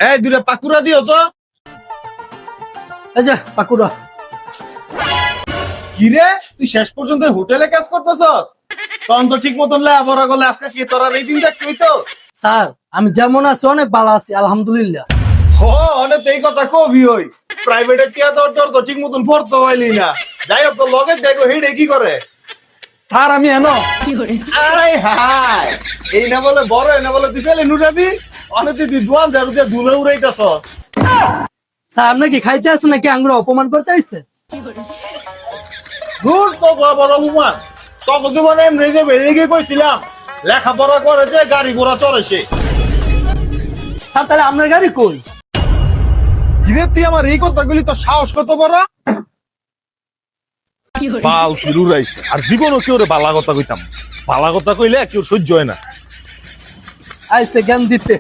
এই দুটা পাকুড়া দিও তো। এই যে পাকুড়া। কি রে, তুই শেষ পর্যন্ত হোটেলে কাজ করতেছস? তখন তো ঠিক মতন লেখাপড়া করলে আজকে কি তোরা এই দিন দেখতে হইতো? স্যার আমি যেমন আছি অনেক ভালো আছি আলহামদুলিল্লাহ। অনেক এই কথা কবি হই। প্রাইভেটের টিয়া তোর তো ঠিক মতন পড়তে হইলি না। যাই হোক, তো লগে দেখো হেডে কি করে। আর আমি এনো আয় হায়, এই না বলে বড়, এই না বলে তুই পেলে নুরাবি। অনেক তুই দুয়ান ঝাড়ু দিয়ে ধুলে উড়াইতেছস। স্যার আপনি কি খাইতে আসছেন নাকি আঙ্গুরা অপমান করতে আসছে? দূর তো বড় হুমান, তখন তো মানে এমনি যে বেরিয়ে গিয়ে কইছিলাম লেখাপড়া করে যে গাড়ি ঘোড়া চড়েছে। স্যার তাহলে আপনার গাড়ি কই? কিরে তুই আমার এই কথাগুলি তো সাহস কত বড়? বাল শুরু রাইছে, আর জীবনও কেউ বালা কথা কইতাম। বালা কথা কইলে কেউ সহ্য হয় না। আইসে জ্ঞান দিতে।